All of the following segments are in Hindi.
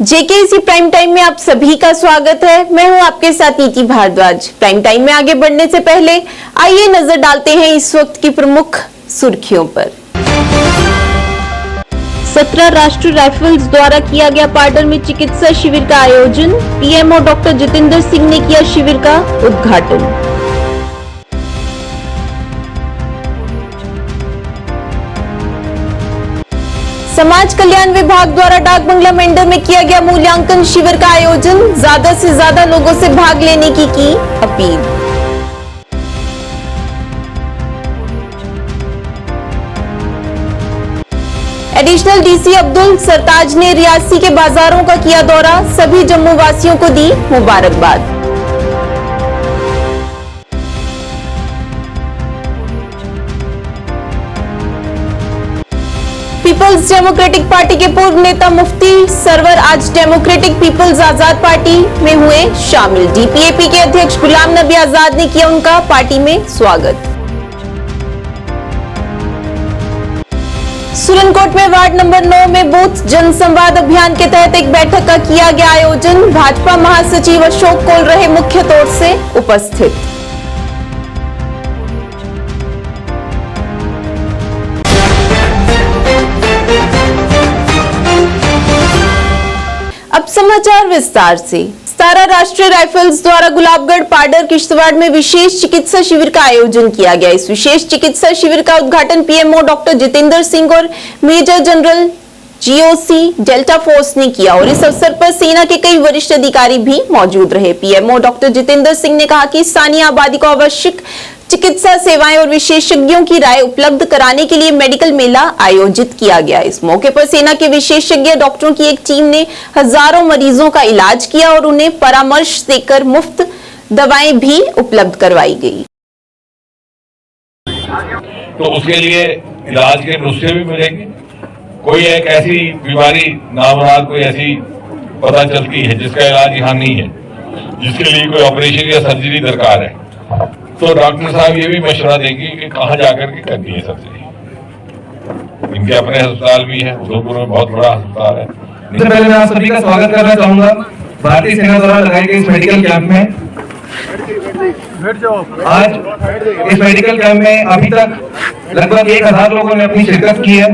जेकेसी प्राइम टाइम में आप सभी का स्वागत है। मैं हूं आपके साथ नीति भारद्वाज। प्राइम टाइम में आगे बढ़ने से पहले आइए नजर डालते हैं इस वक्त की प्रमुख सुर्खियों पर। 17 राष्ट्रीय राइफल्स द्वारा किया गया पार्डर में चिकित्सा शिविर का आयोजन। पीएमओ डॉक्टर जितेंद्र सिंह ने किया शिविर का उद्घाटन। समाज कल्याण विभाग द्वारा डाक बंगला मेंढर में किया गया मूल्यांकन शिविर का आयोजन। ज्यादा से ज्यादा लोगों से भाग लेने की अपील। एडिशनल डीसी अब्दुल सरताज ने रियासी के बाजारों का किया दौरा। सभी जम्मू वासियों को दी मुबारकबाद। पीपल्स डेमोक्रेटिक पार्टी के पूर्व नेता मुफ्ती सरवर आज डेमोक्रेटिक पीपल्स आजाद पार्टी में हुए शामिल। डीपीएपी के अध्यक्ष गुलाम नबी आजाद ने किया उनका पार्टी में स्वागत। सुरनकोट में वार्ड नंबर 9 में बूथ जनसंवाद अभियान के तहत एक बैठक का किया गया आयोजन। भाजपा महासचिव अशोक कोल रहे मुख्य तौर से उपस्थित। अब समाचार विस्तार से। 17 राष्ट्रीय राइफल्स द्वारा गुलाबगढ़ पार्डर किश्तवाड़ में विशेष चिकित्सा शिविर का आयोजन किया गया। इस विशेष चिकित्सा शिविर का उद्घाटन पीएमओ डॉक्टर जितेंद्र सिंह और major general GOC Delta Force ने किया और इस अवसर पर सेना के कई वरिष्ठ अधिकारी भी मौजूद रहे। पीएमओ डॉक्टर जितेंद्र सिंह ने कहा कि स्थानीय आबादी को आवश्यक चिकित्सा सेवाएं और विशेषज्ञों की राय उपलब्ध कराने के लिए मेडिकल मेला आयोजित किया गया। इस मौके पर सेना के विशेषज्ञ डॉक्टरों की एक टीम ने हजारों मरीजों का इलाज किया और उन्हें परामर्श देकर मुफ्त दवाएं भी उपलब्ध करवाई गई। तो उसके लिए इलाज के नुस्खे भी मिलेंगे। कोई एक ऐसी बीमारी नामुराद कोई ऐसी पता चलती है जिसका इलाज यहाँ नहीं है, जिसके लिए कोई ऑपरेशन या सर्जरी दरकार है, तो डॉक्टर साहब ये भी मशवरा देंगे कि कहाँ जाकर के करनी है सर्जरी। इनके अपने अस्पताल भी है, उधमपुर में बहुत बड़ा अस्पताल है। सबसे पहले मैं आप सभी का स्वागत करना चाहूंगा भारतीय सेना द्वारा लगाए गए इस मेडिकल कैंप में। आज इस मेडिकल कैंप में अभी तक लगभग 1000 लोगों ने अपनी शिरकत की है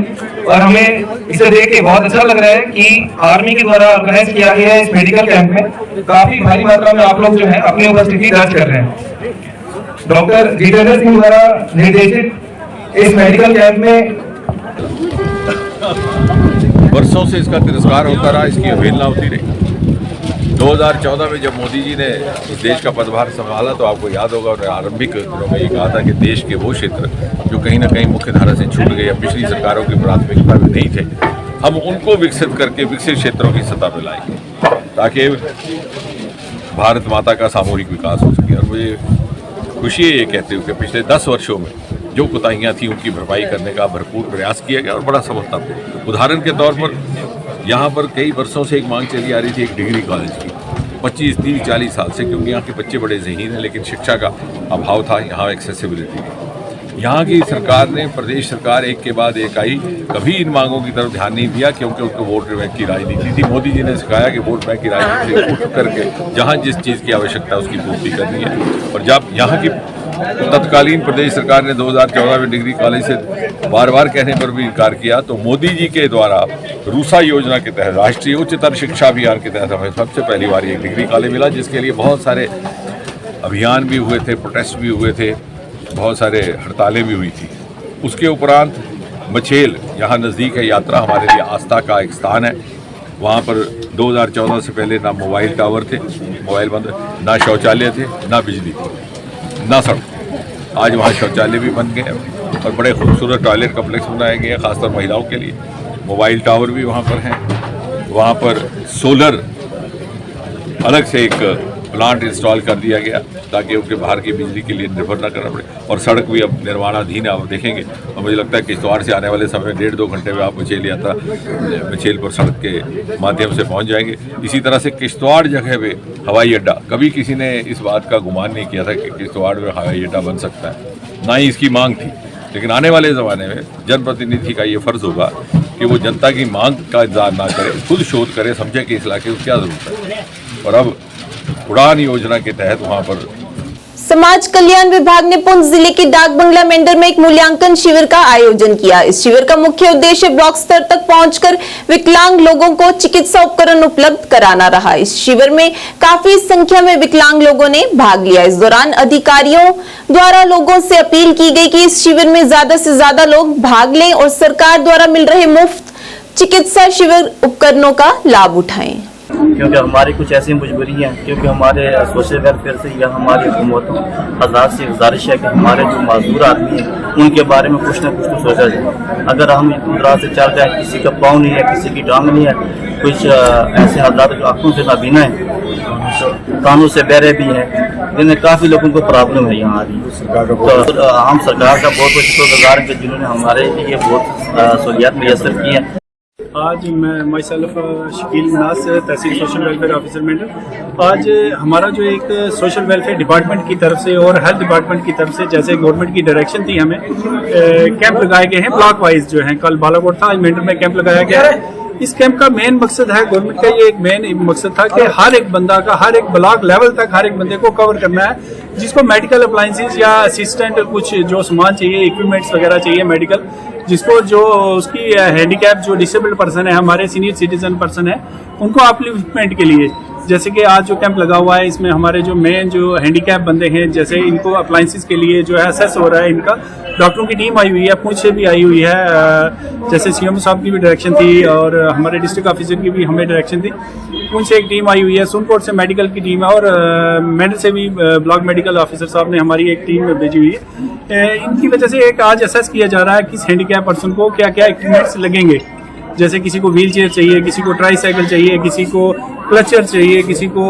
और हमें इसे देख के बहुत अच्छा लग रहा है कि आर्मी के द्वारा ऑर्गेनाइज किया गया है इस मेडिकल कैंप में काफी भारी मात्रा में आप लोग जो है अपनी उपस्थिति दर्ज कर रहे हैं। डॉक्टर जितेंद्र सिंह द्वारा निर्देशित इस मेडिकल कैंप में वर्षों से इसका तिरस्कार होता रहा, इसकी अवहेलना होती रही। 2014 में जब मोदी जी ने इस देश का पदभार संभाला तो आपको याद होगा और आरंभिक दिनों में ये कहा था कि देश के वो क्षेत्र जो कहीं ना कहीं मुख्य धारा से छूट गए या पिछली सरकारों की प्राथमिकता में नहीं थे, हम उनको विकसित करके विकसित क्षेत्रों की सतह पर लाएंगे ताकि भारत माता का सामूहिक विकास हो सके। और मुझे खुशी है ये कहते हुए कि पिछले 10 वर्षों में जो कोताहियाँ थी उनकी भरपाई करने का भरपूर प्रयास किया गया और बड़ा सफलतापूर्ण। उदाहरण के तौर पर यहाँ पर कई वर्षों से एक मांग चली आ रही थी एक डिग्री कॉलेज की, 25, 30, 40 साल से, क्योंकि यहाँ के बच्चे बड़े ज़हीन हैं लेकिन शिक्षा का अभाव था, यहाँ एक्सेसिबिलिटी की। यहाँ की सरकार ने, प्रदेश सरकार एक के बाद एक आई, कभी इन मांगों की तरफ ध्यान नहीं दिया क्योंकि उनको वोट बैंक की राजनीति थी। मोदी जी ने सिखाया कि वोट बैंक की राजनीति से उठ करके जहाँ जिस चीज़ की आवश्यकता है उसकी पूर्ति करनी है। और जब यहाँ की तत्कालीन प्रदेश सरकार ने 2014 में डिग्री कॉलेज से बार बार कहने पर भी इनकार किया, तो मोदी जी के द्वारा रूसा योजना के तहत राष्ट्रीय उच्चतर शिक्षा अभियान के तहत हमें सबसे पहली बार एक डिग्री कॉलेज मिला, जिसके लिए बहुत सारे अभियान भी हुए थे, प्रोटेस्ट भी हुए थे, बहुत सारे हड़तालें भी हुई थी। उसके उपरांत मछेल यहाँ नज़दीक है, यात्रा हमारे लिए आस्था का एक स्थान है। वहाँ पर 2014 से पहले ना मोबाइल टावर थे, मोबाइल बंद, ना शौचालय थे, ना बिजली थी, ना सड़क। आज वहाँ शौचालय भी बन गए और बड़े खूबसूरत टॉयलेट कम्प्लेक्स बनाए गए हैं खासतौर महिलाओं के लिए। मोबाइल टावर भी वहाँ पर हैं। वहाँ पर सोलर अलग से एक प्लांट इंस्टॉल कर दिया गया ताकि उनके बाहर की बिजली के लिए निर्भर न करना पड़े। और सड़क भी अब निर्माणाधीन है, आप देखेंगे। और मुझे लगता है कि किश्तवाड़ से आने वाले समय 1.5-2 घंटे में आप मछेल पर सड़क के माध्यम से पहुंच जाएंगे। इसी तरह से किश्तवाड़ जगह पे हवाई अड्डा, कभी किसी ने इस बात का गुमान नहीं किया था कि किश्तवाड़ में हवाई अड्डा बन सकता है, ना ही इसकी मांग थी। लेकिन आने वाले ज़माने में जनप्रतिनिधि का ये फ़र्ज़ होगा कि वो जनता की मांग का इंतजार ना करे, खुद शोध करे, समझे कि इस इलाके को क्या जरूरत है। और अब उड़ान योजना के तहत वहाँ पर समाज कल्याण विभाग ने पुंछ जिले के डाक बंगला मेंढर में एक मूल्यांकन शिविर का आयोजन किया। इस शिविर का मुख्य उद्देश्य ब्लॉक स्तर तक पहुंचकर विकलांग लोगों को चिकित्सा उपकरण उपलब्ध कराना रहा। इस शिविर में काफी संख्या में विकलांग लोगों ने भाग लिया। इस दौरान अधिकारियों द्वारा लोगों से अपील की गई कि इस शिविर में ज्यादा से ज्यादा लोग भाग लें और सरकार द्वारा मिल रहे मुफ्त चिकित्सा शिविर उपकरणों का लाभ उठाएं। क्योंकि हमारी कुछ ऐसी मजबूरी है, क्योंकि हमारे सोशल वेलफेयर से या हमारी हुकूमतों हज़ार से गुजारिश है कि हमारे जो मजदूर आदमी हैं उनके बारे में कुछ ना कुछ तो सोचा जाए। अगर हम दूर से चल जाए, किसी का पाँव नहीं है, किसी की टांग नहीं है, कुछ ऐसे हालात जो आँखों से नाबीना है, कानों से बहरे भी हैं, जिन्हें काफ़ी लोगों को प्रॉब्लम है यहाँ आ रही। तो हम सरकार का बहुत बहुत शुक्रगुजार है कि जिन्होंने हमारे लिए बहुत सहूलियात मैसर की हैं। आज मैं my self Shakeel Manas, tehsil social welfare officer Mendhar. आज हमारा जो एक सोशल वेलफेयर डिपार्टमेंट की तरफ से और हेल्थ डिपार्टमेंट की तरफ से जैसे गवर्नमेंट की डायरेक्शन थी, हमें कैंप लगाए गए हैं ब्लॉक वाइज जो हैं। कल बालाकोट था, आज मेंढर में कैंप लगाया गया है। इस कैंप का मेन मकसद है, गवर्नमेंट का ये एक मेन मकसद था कि हर एक बंदा का हर एक ब्लॉक लेवल तक हर एक बंदे को कवर करना है, जिसको मेडिकल अप्लायंसेज या असिस्टेंट कुछ जो सामान चाहिए, इक्विपमेंट्स वगैरह चाहिए मेडिकल, जिसको जो उसकी हैंडीकैप जो डिसेबल्ड पर्सन है, हमारे सीनियर सिटीजन पर्सन है, उनको अपलिफ्टमेंट के लिए जैसे कि आज जो कैंप लगा हुआ है, इसमें हमारे जो मेन जो हैंडीकैप बंदे हैं, जैसे इनको अप्लायंसेस के लिए जो है असेस हो रहा है, इनका डॉक्टरों की टीम आई हुई है, पुंछ से भी आई हुई है, जैसे सीएम साहब की भी डायरेक्शन थी और हमारे डिस्ट्रिक्ट ऑफिसर की भी हमें डायरेक्शन थी। पुंछ से एक टीम आई हुई है, सुनकोट से मेडिकल की टीम है और मेंढर से भी ब्लॉक मेडिकल ऑफिसर साहब ने हमारी एक टीम भेजी हुई है। इनकी वजह से एक आज असेस किया जा रहा है किस हैंडीकैप पर्सन को क्या क्या इक्विपमेंट्स लगेंगे। जैसे किसी को व्हील चेयर चाहिए, किसी को ट्राई साइकिल चाहिए, किसी को क्लचर चाहिए, किसी को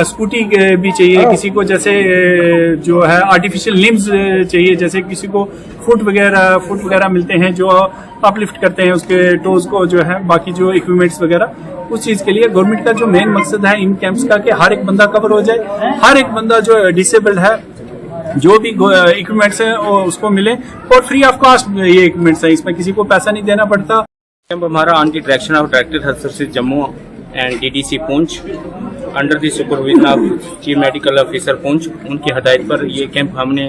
स्कूटी भी चाहिए, किसी को जैसे जो है आर्टिफिशियल लिम्स चाहिए, जैसे किसी को फुट वगैरह मिलते हैं जो अपलिफ्ट करते हैं उसके टोज को, जो है बाकी जो इक्विपमेंट्स वगैरह। उस चीज़ के लिए गवर्नमेंट का जो मेन मकसद है इन कैंप्स का कि हर एक बंदा कवर हो जाए, हर एक बंदा जो डिसेबल्ड है जो भी इक्विपमेंट्स हैं उसको मिले और फ्री ऑफ कॉस्ट ये इक्विपमेंट्स हैं, इसमें किसी को पैसा नहीं देना पड़ता। कैंप हमारा on the direction of director health services Jammu and DDC Poonch under the supervision of chief medical officer Poonch, उनकी हदायत पर ये कैंप हमने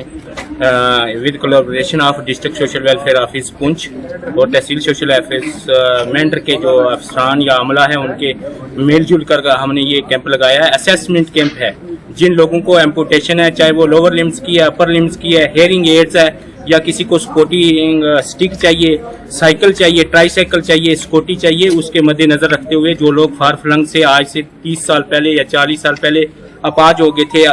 with collaboration of district social welfare office Poonch और तहसील सोशल ऑफिस मेंढर के जो अफसरान या अमला है उनके मिलजुल कर हमने ये कैंप लगाया है। असेसमेंट कैंप है, जिन लोगों को एम्पुटेशन है, चाहे वो लोअर लिम्स की है, अपर लिम्स की है, हेयरिंग एड्स है, या किसी को स्कूटी स्टिक चाहिए, साइकिल चाहिए, ट्राई साइकिल चाहिए, स्कूटी चाहिए, उसके मद्देनजर रखते हुए जो लोग फार फ्लंग से आज से 30 साल पहले या 40 साल पहले अपाज हो गए थे,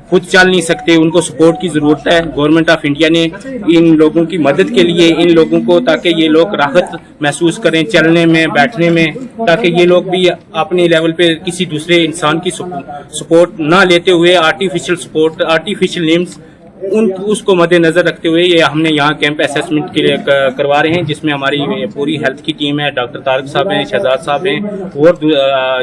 खुद चल नहीं सकते, उनको सपोर्ट की ज़रूरत है। गवर्नमेंट ऑफ इंडिया ने इन लोगों की मदद के लिए इन लोगों को, ताकि ये लोग राहत महसूस करें चलने में, बैठने में, ताकि ये लोग भी अपने लेवल पे किसी दूसरे इंसान की सपोर्ट ना लेते हुए आर्टिफिशियल सपोर्ट, आर्टिफिशियल लिम्स उसको मद्देनजर रखते हुए ये हमने यहाँ कैंप असेसमेंट के लिए करवा रहे हैं, जिसमें हमारी पूरी हेल्थ की टीम है, डॉक्टर तारक साहब हैं, शहजाद साहब हैं और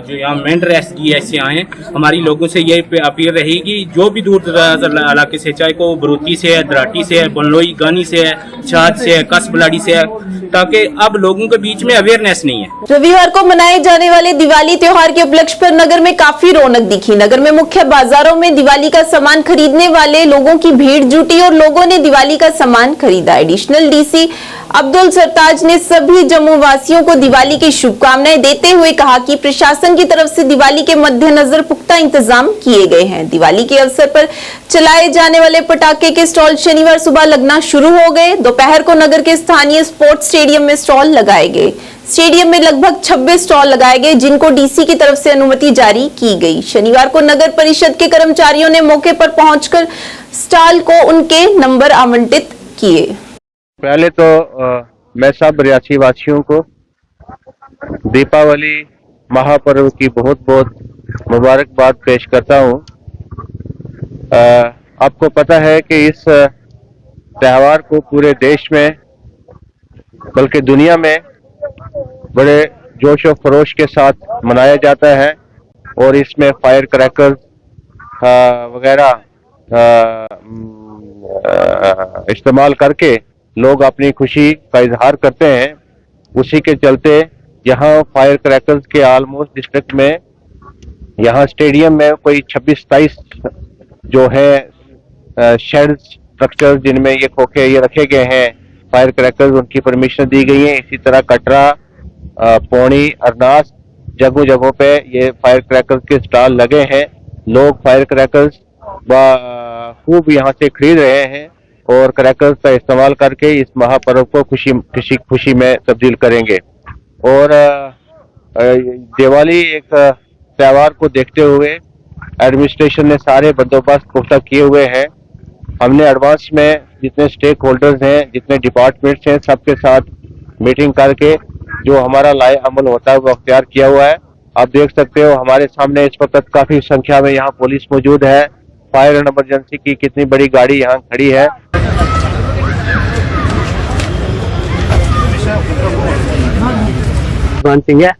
जो यहाँ मेंढर एसडीएस से आए हैं। हमारी लोगों से ये अपील रहेगी, जो भी दूर दराज इलाके से, चाहे को बरूती से है, दराटी से है, बनलोई गानी से है, छाछ से है, कस बलाड़ी से है, ताकि अब लोगों के बीच में अवेयरनेस नहीं है। रविवार को मनाए जाने वाले दिवाली त्योहार के उपलक्ष्य पर नगर में काफी रौनक दिखी। नगर में मुख्य बाजारों में दिवाली का सामान खरीदने वाले लोगों की भीड़ जुटी और लोगों ने दिवाली का सामान खरीदा। एडिशनल डीसी अब्दुल सरताज ने सभी जम्मू वासियों को दिवाली की शुभकामनाएं देते हुए कहा कि प्रशासन की तरफ से दिवाली के मद्देनजर पुख्ता इंतजाम किए गए हैं। दिवाली के अवसर पर चलाए जाने वाले पटाखे के स्टॉल शनिवार सुबह लगना शुरू हो गए। दोपहर को नगर के स्थानीय स्पोर्ट्स स्टेडियम में स्टॉल लगाए गए। स्टेडियम में लगभग 26 स्टॉल लगाए गए, जिनको डीसी की तरफ से अनुमति जारी की गई। शनिवार को नगर परिषद के कर्मचारियों ने मौके पर पहुंचकर स्टॉल को उनके नंबर आवंटित किए। पहले तो मैं सब रियासी वासियों को दीपावली महापर्व की बहुत बहुत मुबारकबाद पेश करता हूँ। आपको पता है कि इस त्यौहार को पूरे देश में बल्कि दुनिया में बड़े जोश और खरोश के साथ मनाया जाता है और इसमें फायर क्रैकर्स वगैरह इस्तेमाल करके लोग अपनी खुशी का इजहार करते हैं। उसी के चलते यहाँ फायर क्रैकर्स के ऑलमोस्ट डिस्ट्रिक्ट में यहाँ स्टेडियम में कोई 26-27 जो है शेड स्ट्रक्चर जिनमें ये खोखे ये रखे गए हैं फायर क्रैकर्स, उनकी परमिशन दी गई है। इसी तरह कटरा, पौनी, अरनास जगहों जगहों पे ये फायर क्रैकर्स के स्टॉल लगे हैं। लोग फायर क्रैकर्स खूब यहाँ से खरीद रहे हैं और क्रैकर्स का इस्तेमाल करके इस महापर्व को खुशी में तब्दील करेंगे। और दिवाली एक त्योहार को देखते हुए एडमिनिस्ट्रेशन ने सारे बंदोबस्त पुख्ता किए हुए हैं। हमने एडवांस में जितने स्टेक होल्डर्स हैं, जितने डिपार्टमेंट्स हैं, सबके साथ मीटिंग करके जो हमारा लाए अमल होता है वो अख्तियार किया हुआ है। आप देख सकते हो हमारे सामने इस वक्त काफी संख्या में यहाँ पुलिस मौजूद है। फायर एंड इमरजेंसी की कितनी बड़ी गाड़ी यहाँ खड़ी है। सिंह है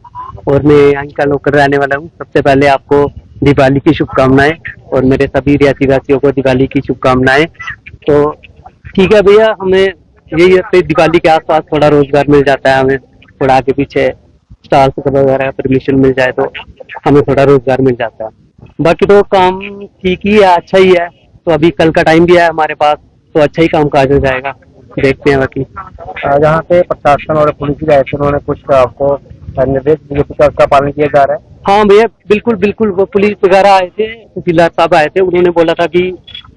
और मैं यहाँ का लोकल रहने वाला हूँ। सबसे पहले आपको दिवाली की शुभकामनाएं और मेरे सभी रियासी वासियों को दिवाली की शुभकामनाएं। तो ठीक है भैया, हमें यही है दिवाली के आसपास थोड़ा रोजगार मिल जाता है, हमें थोड़ा आगे पीछे स्टॉल्स वगैरह परमिशन मिल जाए तो हमें थोड़ा रोजगार मिल जाता है। बाकी तो काम ठीक ही है, अच्छा ही है। तो अभी कल का टाइम भी है हमारे पास, तो अच्छा ही काम काज हो जाएगा, देखते हैं। बाकी जहाँ पे प्रशासन और पुलिस भी आए थे, उन्होंने कुछ आपको निर्देश दिए थे, उसका पालन किया जा रहा है? हाँ भैया, बिल्कुल बिल्कुल। वो पुलिस वगैरह आए थे, तहसीलदार साहब आए थे, उन्होंने बोला था कि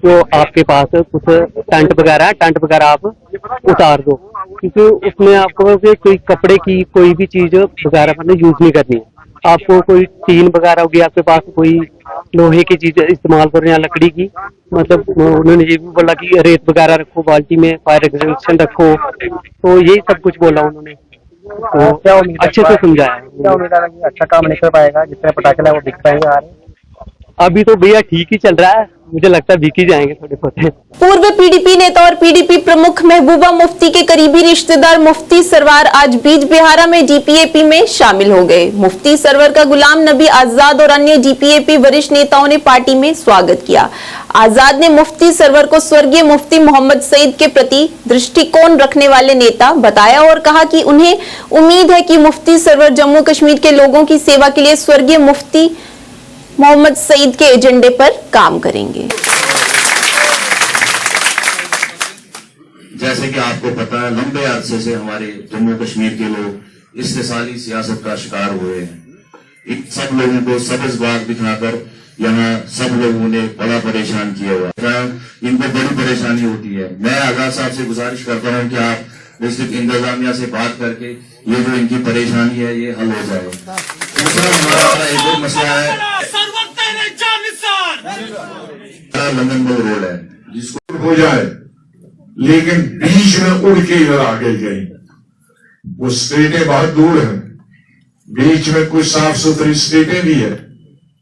जो आपके पास कुछ टेंट वगैरह आप उतार दो, क्योंकि उसमें आपको कोई कपड़े की कोई भी चीज वगैरह मतलब यूज नहीं करनी है। आपको कोई टीन वगैरह होगी, आपके पास कोई लोहे की चीज इस्तेमाल करो या लकड़ी की, मतलब उन्होंने ये भी बोला कि रेत वगैरह रखो बाल्टी में, फायर एक्सटिंग्विशर रखो, तो यही सब कुछ बोला उन्होंने। तो क्या उम्मीद अच्छे से समझाया। क्या उम्मीद है कि अच्छा काम निकल पाएगा, जितने पटाखे है वो बिक पाएंगे? आ रहे अभी तो भैया ठीक ही चल रहा है, मुझे लगता है बिक ही जाएंगे थोड़े बहुत। पूर्व पीडीपी नेता और पीडीपी प्रमुख महबूबा मुफ्ती के करीबी रिश्तेदार मुफ्ती सरवार आज बीजबिहारा में डीपीएपी में शामिल हो गए। मुफ्ती सरवर का गुलाम नबी आजाद और अन्य डीपीएपी वरिष्ठ नेताओं ने पार्टी में स्वागत किया। आजाद ने मुफ्ती सरवर को स्वर्गीय मुफ्ती मोहम्मद सईद के प्रति दृष्टिकोण रखने वाले नेता बताया और कहा कि उन्हें उम्मीद है कि मुफ्ती सरवर जम्मू कश्मीर के लोगों की सेवा के लिए स्वर्गीय मुफ्ती मोहम्मद सईद के एजेंडे पर काम करेंगे। जैसे कि आपको पता है, लंबे अरसे से हमारे जम्मू कश्मीर के लोग इस्तेसाली सियासत का शिकार हुए हैं। सब लोगों को सब्ज बाग दिखाकर यहाँ सब लोगों ने बड़ा परेशान किया हुआ है। इनको बड़ी परेशानी होती है। मैं आजाद साहब से गुजारिश करता हूँ कि आप डिस्ट्रिक्ट इंतजामिया से बात करके ये जो इनकी परेशानी है ये हल हो जाए। दूसरा हमारा एक और मसला है, लंदन बोल रोड है जिसको हो जाए, लेकिन बीच में उड़ के इधर आगे गई। वो स्टेटें बहुत दूर हैं, बीच में कुछ साफ सुथरी स्टेटें भी है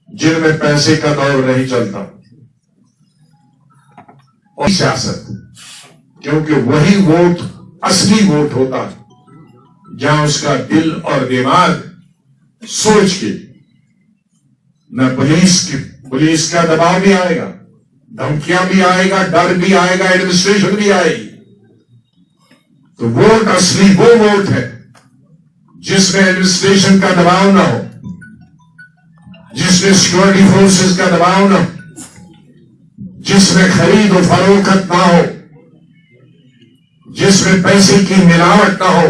जिनमें पैसे का दौर नहीं चलता। और सियासत, क्योंकि वही वोट असली वोट होता है जहां उसका दिल और दिमाग सोच के न पुलिस का दबाव भी आएगा, धमकियां भी आएगा, डर भी आएगा, एडमिनिस्ट्रेशन भी आएगी। तो वोट असली वो वोट है जिसमें एडमिनिस्ट्रेशन का दबाव ना हो, जिसमें सिक्योरिटी फोर्सेस का दबाव ना हो, जिसमें खरीद और फरोख्त ना हो, जिसमें पैसे की मिलावट ना हो,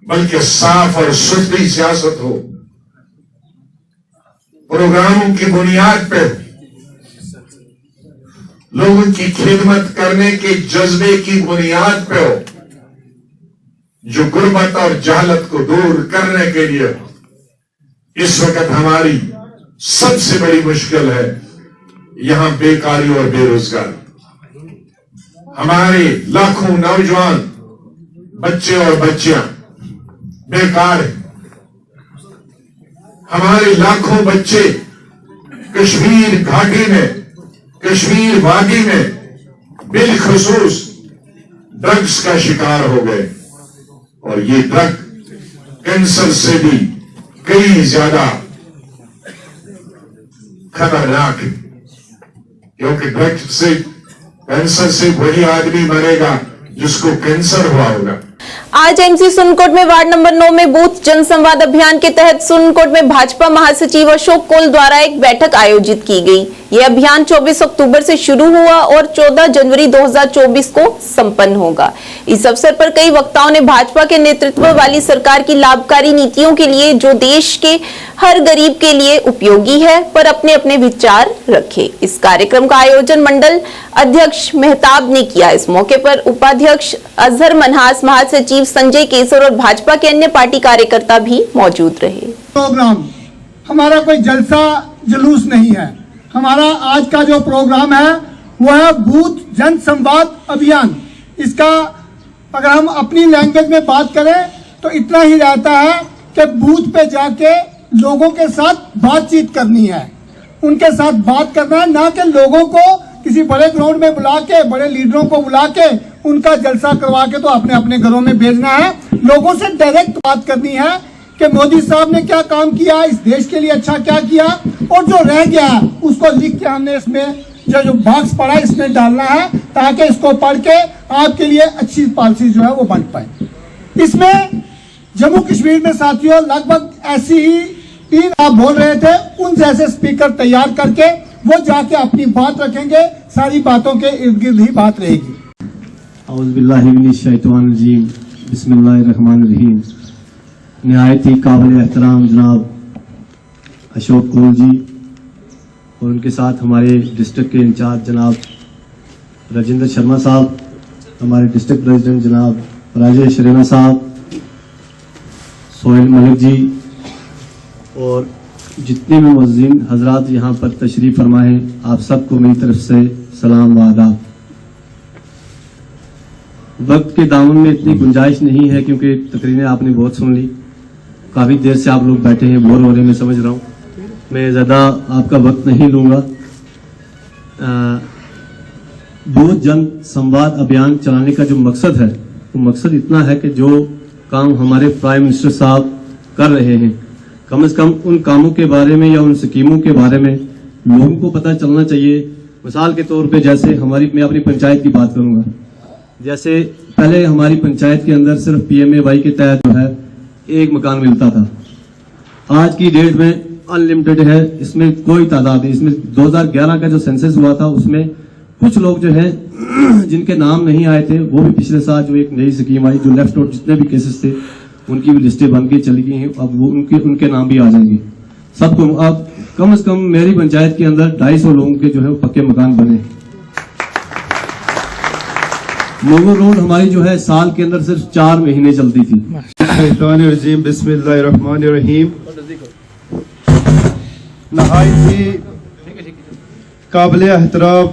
बल्कि साफ और सुथरी सियासत हो, प्रोग्रामों की बुनियाद पे लोगों की खिदमत करने के जज्बे की बुनियाद पे हो, जो गुर्बत और जहालत को दूर करने के लिए इस वक्त हमारी सबसे बड़ी मुश्किल है यहां बेकारी और बेरोजगारी। हमारे लाखों नौजवान बच्चे और बच्चियां बेकार हैं। हमारे लाखों बच्चे कश्मीर घाटी में, कश्मीर वादी में बिलखुसूस ड्रग्स का शिकार हो गए। और ये ड्रग कैंसर से भी कई ज्यादा खतरनाक है, क्योंकि ड्रग्स से कैंसर से वही आदमी मरेगा जिसको कैंसर हुआ होगा। आज एमसी सुनकोट में वार्ड नंबर 9 में बूथ जनसंवाद अभियान के तहत सुनकोट में भाजपा महासचिव अशोक कोल द्वारा एक बैठक आयोजित की गई। यह अभियान 24 अक्टूबर से शुरू हुआ और 14 जनवरी 2024 को संपन्न होगा। इस अवसर पर कई वक्ताओं ने भाजपा के नेतृत्व वाली सरकार की लाभकारी नीतियों के लिए, जो देश के हर गरीब के लिए उपयोगी है, पर अपने अपने विचार रखे। इस कार्यक्रम का आयोजन मंडल अध्यक्ष मेहताब ने किया। इस मौके पर उपाध्यक्ष अजहर मनहास, महासचिव संजय केसर और भाजपा के अन्य पार्टी कार्यकर्ता भी मौजूद रहे। प्रोग्राम हमारा कोई जलसा जुलूस नहीं है। हमारा आज का जो प्रोग्राम है वो है बूथ जन संवाद अभियान। इसका अगर हम अपनी लैंग्वेज में बात करें तो इतना ही रहता है कि बूथ पे जाके लोगों के साथ बातचीत करनी है, उनके साथ बात करना है, ना कि लोगों को किसी बड़े ग्राउंड में बुला के, बड़े लीडरों को बुला के उनका जलसा करवा के तो अपने अपने घरों में भेजना है। लोगों से डायरेक्ट बात करनी है कि मोदी साहब ने क्या काम किया, इस देश के लिए अच्छा क्या किया, और जो रह गया उसको लिख के हमने इसमें जो बॉक्स पड़ा इसमें डालना है, ताकि इसको पढ़ के आपके लिए अच्छी पॉलिसी जो है वो बन पाए। इसमें जम्मू कश्मीर में साथियों लगभग ऐसी ही 3 आप बोल रहे थे, उन जैसे स्पीकर तैयार करके वो जाके अपनी बात रखेंगे, सारी बातों के इर्द गिर्द ही बात रहेगी। औज़ुबिल्लाहिमिनश्शैतानिर्रजीम, बिस्मिल्लाहिर्रहमानिर्रहीम। निहायत ही काबिल एहतराम जनाब अशोक कोल जी और उनके साथ हमारे डिस्ट्रिक्ट के इंचार्ज जनाब राजेंद्र शर्मा साहब, हमारे डिस्ट्रिक्ट प्रेसिडेंट जनाब राजेश रेना साहब, सोहेल मलिक जी और जितने भी मुअज़्ज़िन हजरात यहाँ पर तशरीफ फरमा हैं, आप सबको मेरी तरफ से सलाम व आदाब। वक्त के दामन में इतनी गुंजाइश नहीं है क्योंकि तकरीरें आपने बहुत सुन ली, काफ़ी देर से आप लोग बैठे हैं, बोर हो रहे हैं, मैं समझ रहा हूँ। मैं ज़्यादा आपका वक्त नहीं लूँगा। बूथ जन संवाद अभियान चलाने का जो मकसद है वो मकसद इतना है कि जो काम हमारे प्राइम मिनिस्टर साहब कर रहे हैं, कम से कम उन कामों के बारे में या उन स्कीमों के बारे में लोगों को पता चलना चाहिए। मिसाल के तौर पे जैसे मैं अपनी पंचायत की बात करूंगा। जैसे पहले हमारी पंचायत के अंदर सिर्फ PMAY के तहत जो है एक मकान मिलता था, आज की डेट में अनलिमिटेड है, इसमें कोई तादाद नहीं। इसमें 2011 का जो सेंसस हुआ था उसमें कुछ लोग जो है जिनके नाम नहीं आए थे, वो भी पिछले साल जो एक नई स्कीम आई, जो लेफ्ट आउट जितने भी केसेस थे उनकी भी लिस्टें बन के चली गई हैं, अब वो उनके नाम भी आ जाएंगे सबको। अब कम से कम मेरी पंचायत के अंदर 250 लोगों के जो है पक्के मकान बने। मोगो रोड हमारी जो है साल के अंदर सिर्फ 4 महीने चलती थी। बिस्मिल्लाहिर्रहमानिर्रहीम। नहायत ही काबिल एहतराम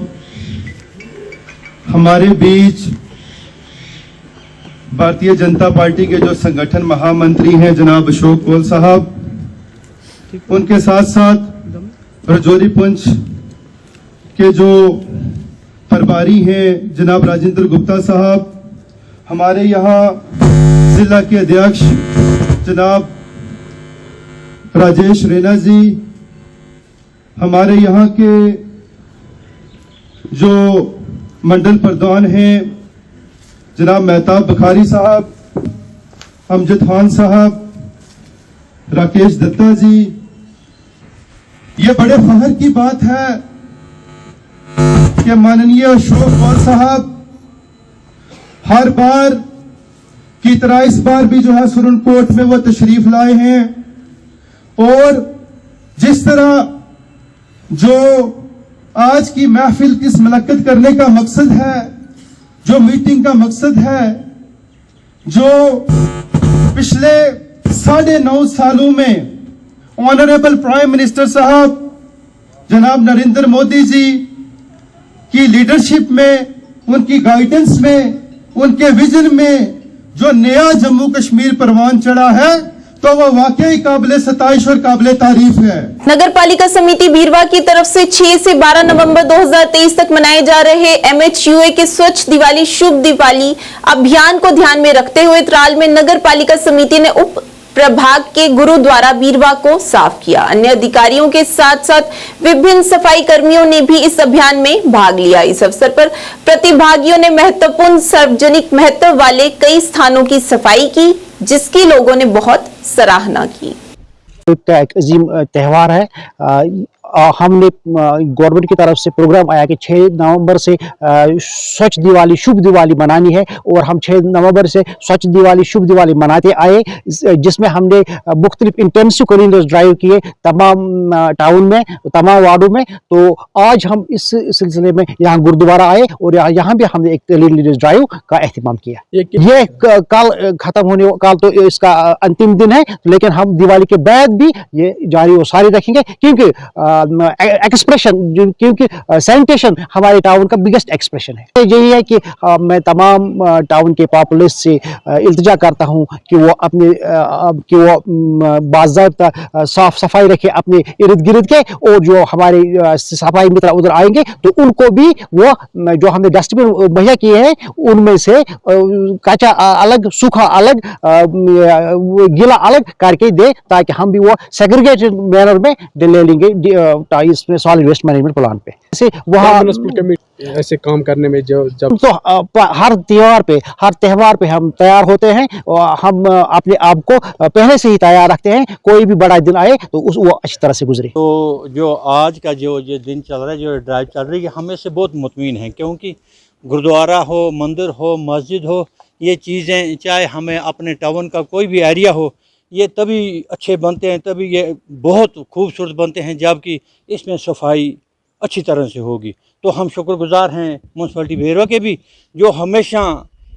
हमारे बीच भारतीय जनता पार्टी के जो संगठन महामंत्री हैं जनाब अशोक कोल साहब, उनके साथ साथ रजौरी पुंछ के जो प्रभारी हैं जनाब राजेंद्र गुप्ता साहब, हमारे यहाँ जिला के अध्यक्ष जनाब राजेश रेना जी, हमारे यहाँ के जो मंडल प्रधान हैं जनाब मेहताब बुखारी साहब, अमजद खान साहब, राकेश दत्ता जी। ये बड़े फख्र की बात है कि माननीय अशोक कोल साहब हर बार की तरह इस बार भी जो है सुरनकोट में वो तशरीफ लाए हैं, और जिस तरह जो आज की महफिल की मुलाकात करने का मकसद है, जो मीटिंग का मकसद है, जो पिछले 9.5 सालों में ऑनरेबल प्राइम मिनिस्टर साहब जनाब नरेंद्र मोदी जी की लीडरशिप में, उनकी गाइडेंस में, उनके विजन में जो नया जम्मू कश्मीर परवान चढ़ा है, तो वो वाकई काबिल सताइश और काबिल तारीफ है। नगर पालिका समिति बीरवा की तरफ से 6 से 12 नवंबर 2023 तक मनाए जा रहे MHUA के स्वच्छ दिवाली शुभ दिवाली अभियान को ध्यान में रखते हुए त्राल में नगर पालिका समिति ने उप प्रभाग के गुरुद्वारा बीरवा को साफ किया। अन्य अधिकारियों के साथ साथ विभिन्न सफाई कर्मियों ने भी इस अभियान में भाग लिया। इस अवसर पर प्रतिभागियों ने महत्वपूर्ण सार्वजनिक महत्व वाले कई स्थानों की सफाई की, जिसकी लोगों ने बहुत सराहना की। एक अजीम त्यौहार है। हमने गवर्नमेंट की तरफ से प्रोग्राम आया कि 6 नवंबर से स्वच्छ दिवाली शुभ दिवाली मनानी है और हम 6 नवंबर से स्वच्छ दिवाली शुभ दिवाली मनाते आए, जिसमें हमने मुख्तलिफ इंटेंसिव क्लीनिंग ड्राइव किए तमाम टाउन में, तमाम वार्डों में। तो आज हम इस सिलसिले में यहाँ गुरुद्वारा आए और यहाँ भी हमने एक क्लीनिंग ड्राइव का एहतमाम किया। ये कल खत्म होने, कल तो इसका अंतिम दिन है, लेकिन हम दिवाली के बाद भी ये जारी और सारी रखेंगे, क्योंकि एक्सप्रेशन, क्योंकि सैनिटेशन हमारे टाउन का बिगेस्ट एक्सप्रेशन है। यही है कि मैं तमाम टाउन के पॉपुलेशन से इल्तिजा करता हूं कि वो बाज़ाब्ता साफ सफाई रखे अपने इर्द गिर्द के, और जो हमारे सफाई मित्र उधर आएंगे तो उनको भी वो जो हमने डस्टबिन मुहैया किए हैं उनमें से कच्चा अलग, सूखा अलग, गीला अलग करके दे, ताकि हम भी वो सेग्रीगेटेड मैनर में ले लेंगे इसमें सॉलिड वेस्ट मैनेजमेंट प्लान पे। ऐसे वहाँ ऐसे काम करने में जब तो हर त्यौहार पे हम तैयार होते हैं और हम अपने आप को पहले से ही तैयार रखते हैं, कोई भी बड़ा दिन आए तो वो अच्छी तरह से गुजरे। तो जो आज का जो दिन चल रहा है, जो ड्राइव चल रही है, हमें से बहुत मुतमिन है, क्योंकि गुरुद्वारा हो, मंदिर हो, मस्जिद हो, ये चीज़ें चाहे हमें अपने टाउन का कोई भी एरिया हो, ये तभी अच्छे बनते हैं, तभी ये बहुत खूबसूरत बनते हैं जबकि इसमें सफाई अच्छी तरह से होगी। तो हम शुक्रगुजार हैं म्यूनसिपलिटी बीरवा के भी, जो हमेशा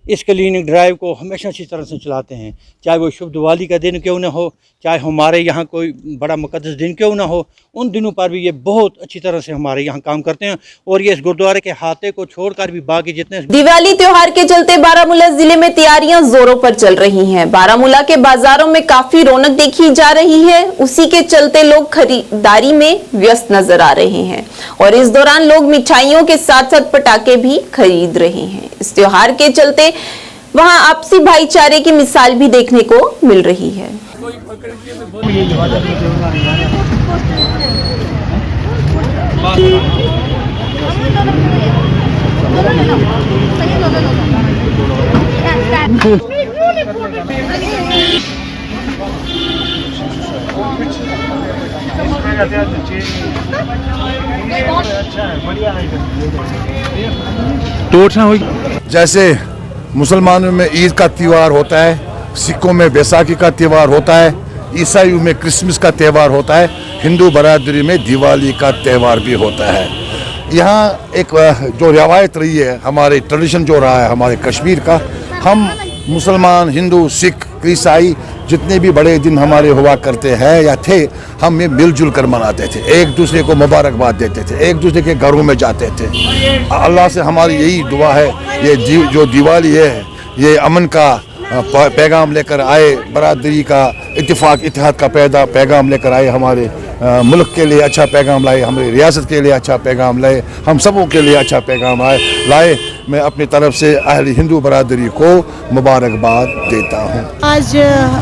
इस क्लीनिंग ड्राइव को हमेशा अच्छी तरह से चलाते हैं, चाहे वो शुभ दिवाली का दिन क्यों ना हो, चाहे हमारे यहाँ कोई बड़ा मुकद्दस दिन क्यों ना हो, उन दिनों पर भी ये बहुत अच्छी तरह से हमारे यहाँ काम करते हैं। और ये इस गुरुद्वारे के हाथे को छोड़कर भी बाकी जितने दिवाली त्योहार के चलते बारामूला जिले में तैयारियां जोरों पर चल रही हैं। बारामूला के बाजारों में काफी रौनक देखी जा रही है, उसी के चलते लोग खरीदारी में व्यस्त नजर आ रहे हैं और इस दौरान लोग मिठाइयों के साथ साथ पटाखे भी खरीद रहे हैं। इस त्योहार के चलते वहां आपसी भाईचारे की मिसाल भी देखने को मिल रही है। जैसे मुसलमानों में ईद का त्यौहार होता है, सिखों में बैसाखी का त्यौहार होता है, ईसाइयों में क्रिसमस का त्यौहार होता है, हिंदू बरादरी में दिवाली का त्यौहार भी होता है। यहाँ एक जो रवायत रही है, हमारे ट्रेडिशन जो रहा है हमारे कश्मीर का, हम मुसलमान, हिंदू, सिख, ईसाई जितने भी बड़े दिन हमारे हुआ करते हैं या थे, हम ये मिलजुल कर मनाते थे, एक दूसरे को मुबारकबाद देते थे, एक दूसरे के घरों में जाते थे। अल्लाह से हमारी यही दुआ है, ये जो दिवाली है ये अमन का पैगाम लेकर आए, बरादरी का इत्तेफाक इत्तेहाद का पैगाम लेकर आए, हमारे मुल्क के लिए अच्छा पैगाम लाए, हमारी रियासत के लिए अच्छा पैगाम लाए, हम सबों के लिए अच्छा पैगाम लाए। मैं अपनी तरफ से अहले हिंदू बरादरी को मुबारकबाद देता हूँ। आज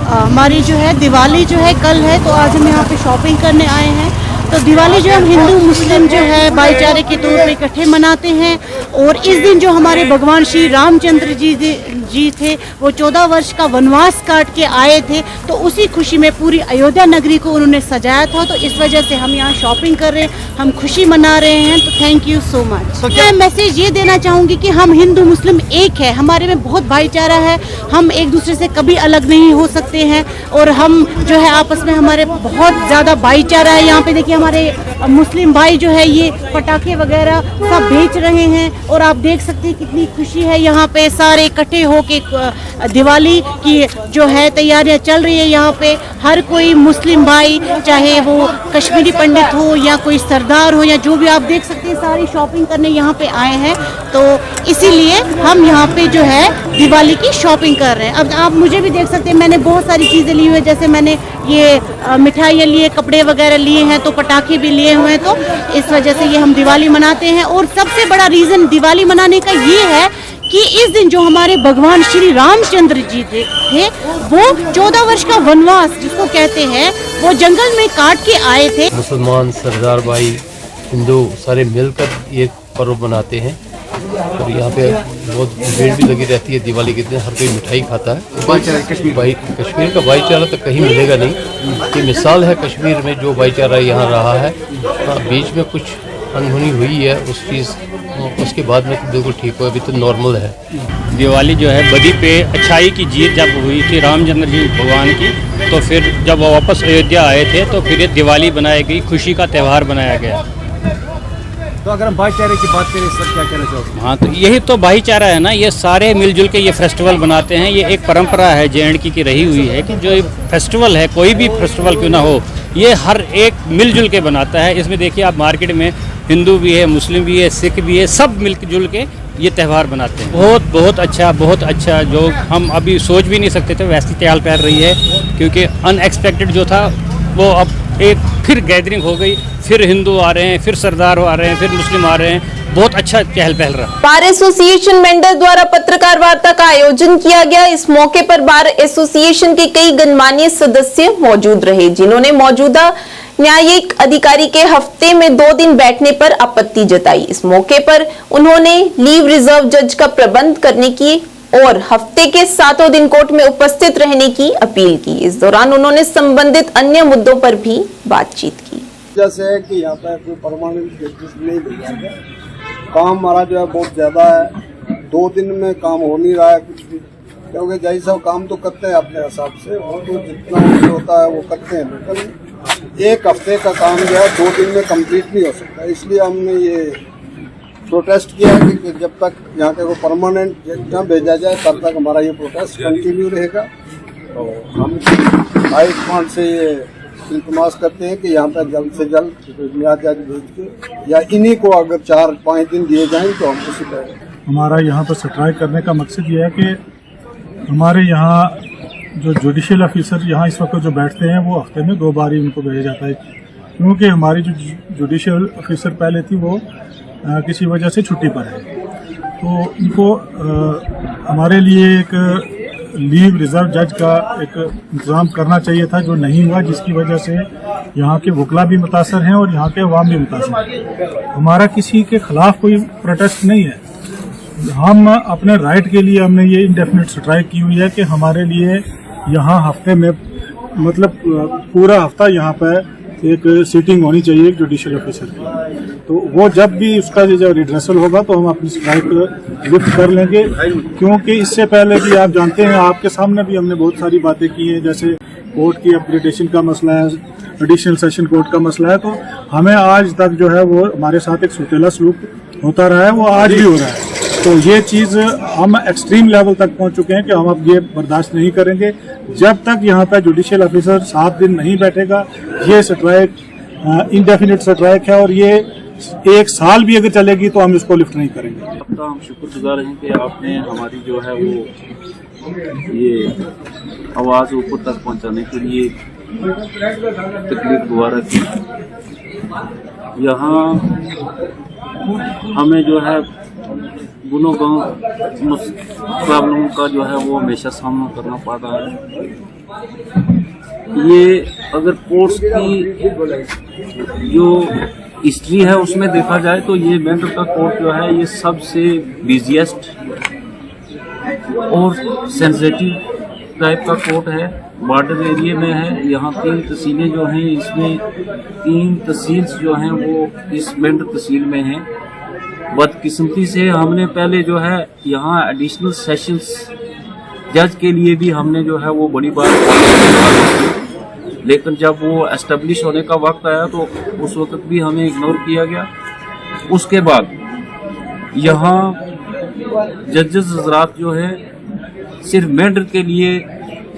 हमारी जो है दिवाली जो है कल है, तो आज हम यहाँ पे शॉपिंग करने आए हैं। तो दिवाली जो हम हिंदू मुस्लिम जो है भाईचारे के तौर पे इकट्ठे मनाते हैं और इस दिन जो हमारे भगवान श्री रामचंद्र जी थे, वो 14 वर्ष का वनवास काट के आए थे, तो उसी खुशी में पूरी अयोध्या नगरी को उन्होंने सजाया था। तो इस वजह से हम यहाँ शॉपिंग कर रहे हैं, हम खुशी मना रहे हैं। तो थैंक यू सो मच। मैं मैसेज ये देना चाहूँगी कि हम हिंदू मुस्लिम एक है, हमारे में बहुत भाईचारा है, हम एक दूसरे से कभी अलग नहीं हो सकते हैं और हम जो है आपस में हमारे बहुत ज़्यादा भाईचारा है। यहाँ पे देखिए हमारे मुस्लिम भाई जो है ये पटाखे वगैरह सब बेच रहे हैं और आप देख सकते हैं कितनी खुशी है। यहाँ पे सारे इकट्ठे होके दिवाली की जो है तैयारियां चल रही है। यहाँ पे हर कोई मुस्लिम भाई, चाहे वो कश्मीरी पंडित हो या कोई सरदार हो या जो भी, आप देख सकते हैं सारी शॉपिंग करने यहाँ पे आए हैं। तो इसीलिए हम यहाँ पे जो है दिवाली की शॉपिंग कर रहे हैं। अब आप मुझे भी देख सकते हैं, मैंने बहुत सारी चीज़ें ली हुई है, जैसे मैंने ये मिठाइयाँ लिए, कपड़े वगैरह लिए हैं, तो पटाखे भी लिए हुए हैं। तो इस वजह से ये हम दिवाली मनाते हैं और सबसे बड़ा रीज़न दिवाली मनाने का ये है कि इस दिन जो हमारे भगवान श्री रामचंद्र जी थे वो 14 वर्ष का वनवास जिसको कहते हैं वो जंगल में काट के आए थे। मुसलमान, सरदार भाई, हिंदू सारे मिलकर ये पर्व मनाते हैं और यहाँ पे बहुत भीड़ भी लगी रहती है। दिवाली के दिन हर कोई मिठाई खाता है। कश्मीर का भाईचारा तो कहीं मिलेगा नहीं। ये मिसाल है कश्मीर में जो भाईचारा यहाँ रहा है। बीच में कुछ अनहोनी हुई है उसके बाद में तो बिल्कुल ठीक हो, अभी तो नॉर्मल है। दिवाली जो है बदी पे अच्छाई की जीत जब हुई थी रामचंद्र जी भगवान की, तो फिर जब वो वापस अयोध्या आए थे तो फिर ये दिवाली बनाई गई, खुशी का त्यौहार बनाया गया। तो अगर हम भाईचारे की बात करें सर, क्या कहना चाहोगे? हाँ, तो यही तो भाईचारा है ना। ये सारे मिलजुल के ये फेस्टिवल बनाते हैं। ये एक परंपरा है JNK की रही हुई है कि जो फेस्टिवल है, कोई भी फेस्टिवल क्यों ना हो, ये हर एक मिलजुल के बनाता है। इसमें देखिए आप मार्केट में हिंदू भी है, मुस्लिम भी है, सिख भी है, सब मिलजुल के ये त्यौहार बनाते हैं। बहुत अच्छा जो हम अभी सोच भी नहीं सकते थे वैसी चहल पहल रही है, क्योंकि अनएक्सपेक्टेड जो था वो अब एक फिर गैदरिंग हो गई। फिर हिंदू आ रहे हैं, फिर सरदार आ रहे हैं, फिर मुस्लिम आ रहे हैं। बहुत अच्छा चहल पहल रहा। बार एसोसिएशन मेंढर द्वारा पत्रकार वार्ता का आयोजन किया गया। इस मौके पर बार एसोसिएशन के कई गणमान्य सदस्य मौजूद रहे, जिन्होंने मौजूदा न्यायिक अधिकारी के हफ्ते में 2 दिन बैठने पर आपत्ति जताई। इस मौके पर उन्होंने लीव रिजर्व जज का प्रबंध करने की और हफ्ते के 7 दिन कोर्ट में उपस्थित रहने की अपील की। इस दौरान उन्होंने संबंधित अन्य मुद्दों पर भी बातचीत की। जैसे है कि यहाँ पर कोई परमानेंट जस्टिस नहीं मिल रहा है, काम हमारा जो है बहुत ज्यादा है। 2 दिन में काम हो नहीं रहा है कुछ भी, क्योंकि जैसा सब काम तो करते हैं अपने हिसाब से, वो तो जितना होता है वो करते हैं, लेकिन 1 हफ्ते का काम जो है 2 दिन में कंप्लीट नहीं हो सकता। इसलिए हमने ये प्रोटेस्ट किया है कि जब तक यहाँ के को परमानेंट जज न भेजा जाए तब तक हमारा ये प्रोटेस्ट कंटिन्यू रहेगा। तो हम हाई कमांड से ये इल्तमास करते हैं कि यहाँ पर जल्द से जल्द न्याय जज भेज के या इन्हीं को अगर 4-5 दिन दिए जाएं तो हम उसी पर। हमारा यहाँ पर स्ट्राइक करने का मकसद ये है कि हमारे यहाँ जो जुडिशियल ऑफिसर यहाँ इस वक्त जो बैठते हैं वो हफ्ते में 2 बार ही उनको भेजा जाता है, क्योंकि हमारी जो जुडिशियल ऑफिसर पहले थी वो किसी वजह से छुट्टी पर है। तो इनको हमारे लिए एक लीव रिजर्व जज का एक इंतज़ाम करना चाहिए था, जो नहीं हुआ, जिसकी वजह से यहाँ के वकला भी मुतासर हैं और यहाँ के अवाम भी मुतासर हैं। हमारा किसी के खिलाफ कोई प्रोटेस्ट नहीं है। हम अपने राइट के लिए हमने ये इंडेफिनिट स्ट्राइक की हुई है कि हमारे लिए यहाँ हफ्ते में मतलब पूरा हफ्ता यहाँ पर एक सीटिंग होनी चाहिए एक जुडिशियल ऑफिसर की। तो वो जब भी उसका जो रिड्रेसल होगा तो हम अपनी स्ट्राइक लिफ्ट कर लेंगे, क्योंकि इससे पहले भी आप जानते हैं, आपके सामने भी हमने बहुत सारी बातें की हैं, जैसे कोर्ट की अपग्रेडेशन का मसला है, एडिशनल सेशन कोर्ट का मसला है। तो हमें आज तक जो है वो हमारे साथ एक सुतेला सलूक होता रहा है, वो आज भी हो रहा है। तो ये चीज़ हम एक्सट्रीम लेवल तक पहुंच चुके हैं कि हम अब ये बर्दाश्त नहीं करेंगे। जब तक यहाँ पर जुडिशियल ऑफिसर 7 दिन नहीं बैठेगा, ये स्ट्राइक इंडेफिनिट स्ट्राइक है और ये 1 साल भी अगर चलेगी तो हम इसको लिफ्ट नहीं करेंगे। अब तो हम शुक्रगुजार हैं कि आपने हमारी जो है वो ये आवाज़ ऊपर तक पहुँचाने के लिए तकलीफ दोबारा की। यहाँ हमें जो है गुनों प्रॉब्लम का जो है वो हमेशा सामना करना पड़ रहा है। ये अगर कोर्ट्स की जो हिस्ट्री है उसमें देखा जाए तो ये मेंढर का कोर्ट जो है ये सबसे बिजिएस्ट और सेंसिटिव टाइप का कोर्ट है, बॉर्डर एरिया में है। यहाँ 3 तहसीलें जो हैं, इसमें 3 तहसील्स जो हैं वो इस मेंढर तहसील में हैं। बदकिस्मती से हमने पहले जो है यहाँ एडिशनल सेशंस जज के लिए भी हमने जो है वो बड़ी बात, लेकिन जब वो एस्टेब्लिश होने का वक्त आया तो उस वक्त भी हमें इग्नोर किया गया। उसके बाद यहाँ जजेस हजरात जो है सिर्फ मेंढर के लिए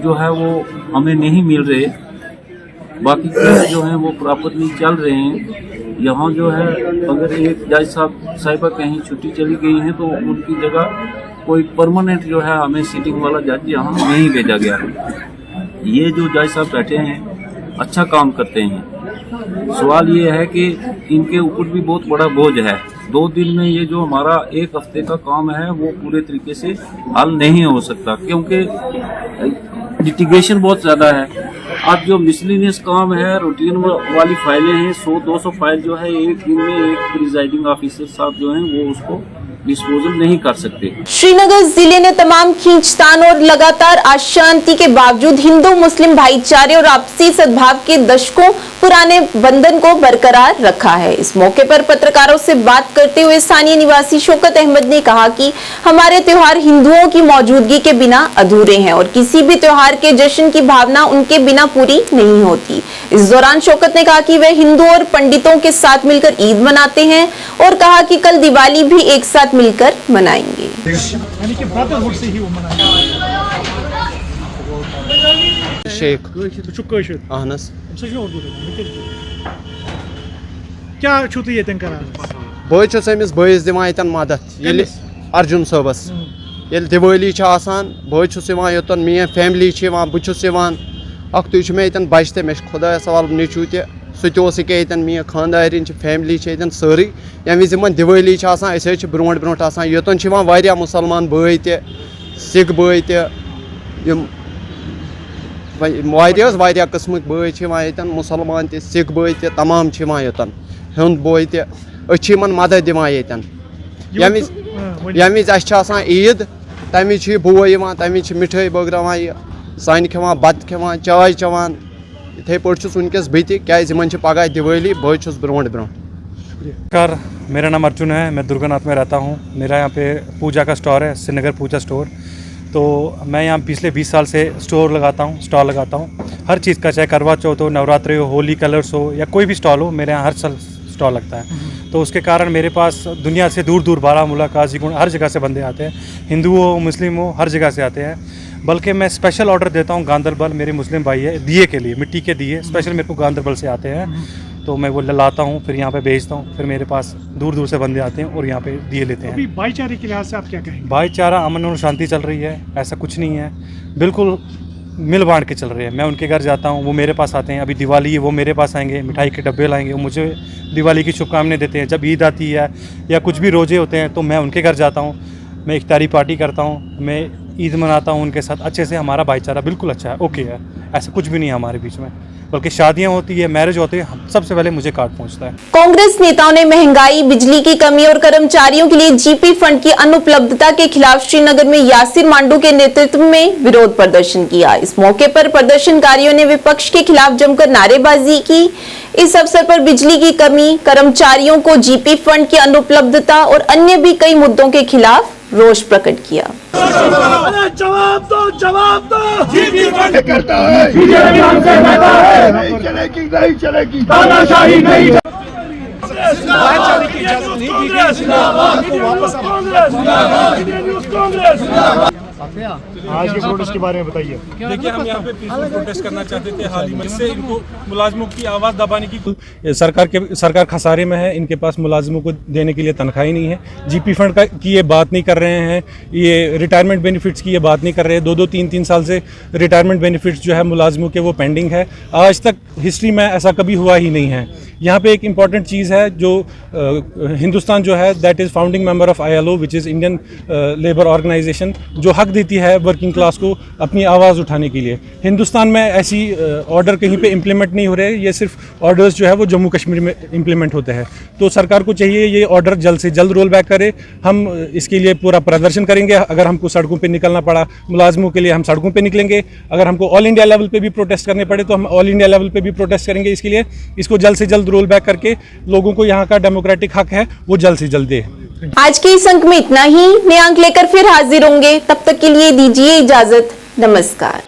जो है वो हमें नहीं मिल रहे, बाकी केस जो हैं वो प्रॉपरली चल रहे हैं। यहाँ जो है अगर एक जज साहिबा कहीं छुट्टी चली गई है तो उनकी जगह कोई परमानेंट जो है हमें सीटिंग वाला जज यहाँ नहीं भेजा गया है। ये जो जज साहब बैठे हैं अच्छा काम करते हैं। सवाल ये है कि इनके ऊपर भी बहुत बड़ा बोझ है। 2 दिन में ये जो हमारा 1 हफ्ते का काम है वो पूरे तरीके से हल नहीं हो सकता, क्योंकि लिटिगेशन बहुत ज़्यादा है। अब जो मिसलिनियस काम है, रूटीन वाली फाइलें हैं, 100-200 फाइल जो है एक दिन में एक प्रिजाइडिंग ऑफिसर साहब जो हैं वो उसको डिस्पोजल नहीं कर सकते। श्रीनगर जिले ने तमाम खींचतान और लगातार अशांति के बावजूद हिंदू मुस्लिम भाईचारे और आपसी सद्भाव के दशकों पुराने बंधन को बरकरार रखा है। इस मौके पर पत्रकारों से बात करते हुए स्थानीय निवासी शौकत अहमद ने कहा कि हमारे त्योहार हिंदुओं की मौजूदगी के बिना अधूरे हैं और किसी भी त्योहार के जश्न की भावना उनके बिना पूरी नहीं होती। इस दौरान शौकत ने कहा कि वे हिंदू और पंडितों के साथ मिलकर ईद मनाते हैं और कहा कि कल दिवाली भी एक साथ मिलकर मनाएंगे। यानी कि ब्रदरहुड से ही वो मनाएंगे। शेख अहनस क्या छुत ये करान बह अमिस बस दिवान मदद अर्जुन सबस दिवाली बह योतन मेन फैमिली बहुत अख्तु मे बच्चे मे खुदा सवाल नीचू तह मे खानदारिन फैमिली सारी ये विज दिवाली ब्रो ब्रो योतन वारिया मुसलमान बई सिख बई वारिया किस्मक बई मुसलमान सिख बई तमाम योतन हुंद बई तन मदद दिवान ये विज ईद तम बोई तम मिठाई बगरान सान खान बत खान चाय चवान इथे पस वनकस बह पगह दिवाली बस ब्रो ब्रो। नमस्कार, मेरा नाम अर्जुन है, मैं दुर्गानाथ में रहता हूँ। मेरा यहाँ पे पूजा का स्टोर है, श्रीनगर पूजा स्टोर। तो मैं यहाँ पिछले 20 साल से स्टॉल लगाता हूँ हर चीज़ का, चाहे करवा चौथ हो, नवरात्रि हो, होली कलर्स हो या कोई भी स्टॉल हो, मेरे यहाँ हर साल स्टॉल लगता है। तो उसके कारण मेरे पास दुनिया से दूर दूर बारामूला, काजीगुंड हर जगह से बंदे आते हैं, हिंदू हो मुस्लिम हो हर जगह से आते हैं। बल्कि मैं स्पेशल ऑर्डर देता हूँ गांदरबल, मेरे मुस्लिम भाई है, दिए के लिए, मिट्टी के दिए स्पेशल मेरे को गांदरबल से आते हैं। तो मैं वो लाता हूँ, फिर यहाँ पे बेचता हूँ, फिर मेरे पास दूर दूर से बंदे आते हैं और यहाँ पे दिए लेते हैं। अभी भाईचारे के लिहाज से आप क्या कहेंगे? भाईचारा, अमन और शांति चल रही है, ऐसा कुछ नहीं है, बिल्कुल मिल बांट के चल रहे हैं। मैं उनके घर जाता हूँ, वो मेरे पास आते हैं। अभी दिवाली है, वो मेरे पास आएंगे, मिठाई के डब्बे लाएंगे, वो मुझे दिवाली की शुभकामनाएं देते हैं। जब ईद आती है या कुछ भी रोजे होते हैं तो मैं उनके घर जाता हूँ, मैं इफ्तारी पार्टी करता हूँ, मैं ईद मनाता हूँ उनके साथ अच्छे से। हमारा भाईचारा बिल्कुल अच्छा है, ओके है, ऐसा कुछ भी नहीं है हमारे बीच में। बल्कि शादियाँ होती है, मैरिज होती है, सबसे पहले मुझे कार्ड पहुँचता है। कांग्रेस नेताओं ने महंगाई, बिजली की कमी और कर्मचारियों के लिए जीपी फंड की अनुपलब्धता के खिलाफ श्रीनगर में यासिर मांडू के नेतृत्व में विरोध प्रदर्शन किया। इस मौके पर प्रदर्शनकारियों ने विपक्ष के खिलाफ जमकर नारेबाजी की। इस अवसर पर बिजली की कमी, कर्मचारियों को जीपी फंड की अनुपलब्धता और अन्य भी कई मुद्दों के खिलाफ रोष प्रकट किया। जवाब दो जीपी फंड करता है, नहीं चलेगी, नहीं चलेगी, तानाशाही नहीं। भाईचारे की इजाजत नहीं दी गई, वापस आज के प्रोटेस्ट के बारे में बताइए। देखिए, हम यहाँ पे पीसफुल प्रोटेस्ट करना चाहते थे हाल ही में, इससे इनको मुलाजिमों की आवाज़ दबाने की सरकार खसारे में है, इनके पास मुलाजिमों को देने के लिए तनख्वाह ही नहीं है। जीपी फंड की ये बात नहीं कर रहे हैं, ये रिटायरमेंट बेनिफिट्स की ये बात नहीं कर रहे हैं। 2-2, 3-3 साल से रिटायरमेंट बेनिफिट्स जो है मुलाजिमों के वो पेंडिंग है। आज तक हिस्ट्री में ऐसा कभी हुआ ही नहीं है। यहाँ पे एक इम्पॉर्टेंट चीज़ है जो हिंदुस्तान जो है that is founding member of ILO which is Indian labour organisation, जो हक देती है वर्किंग क्लास को अपनी आवाज़ उठाने के लिए। हिंदुस्तान में ऐसी ऑर्डर कहीं पे इम्प्लीमेंट नहीं हो रहे, ये सिर्फ ऑर्डर्स जो है वो जम्मू कश्मीर में इम्प्लीमेंट होते हैं। तो सरकार को चाहिए ये ऑर्डर जल्द से जल्द रोल बैक करे। हम इसके लिए पूरा प्रदर्शन करेंगे। अगर हमको सड़कों पर निकलना पड़ा मुलाजमों के लिए, हम सड़कों पर निकलेंगे। अगर हमको ऑल इंडिया लेवल पर भी प्रोटेस्ट करने पड़े तो हम ऑल इंडिया लेवल पर भी प्रोटेस्ट करेंगे। इसके लिए इसको जल्द से जल्द रोल बैक करके लोगों को यहाँ का डेमोक्रेटिक हक है वो जल्द से जल्द दे। आज के इस अंक में इतना ही। नए अंक लेकर फिर हाजिर होंगे, तब तक के लिए दीजिए इजाजत। नमस्कार।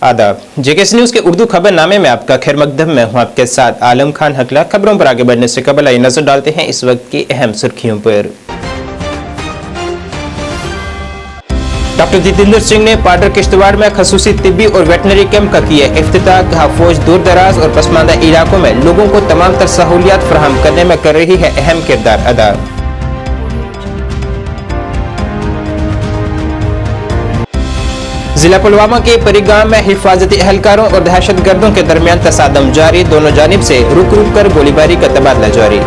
आदाब, जेकेएस न्यूज के उर्दू खबरनामे में आपका खैर मकदम। मैं हूं आपके साथ आलम खान हकला। खबरों पर आगे बढ़ने से कबल आइए नजर डालते हैं इस वक्त की अहम सुर्खियों पर। डॉक्टर जितेंद्र सिंह ने पाडर किश्तवाड़ में खसूसी तिब्बी और वेटनरी कैंप का किया इफ्तिताह। कहा, फौज दूर दराज और पसमानदा इलाकों में लोगों को तमाम तर सहूलियात फराहम करने में कर रही है अहम किरदार अदा। जिला पुलवामा के परिगाम में हिफाजती एहलकारों और दहशतगर्दों के दरमियान तसादम जारी, दोनों जानिब से रुक रुक कर गोलीबारी का तबादला जारी।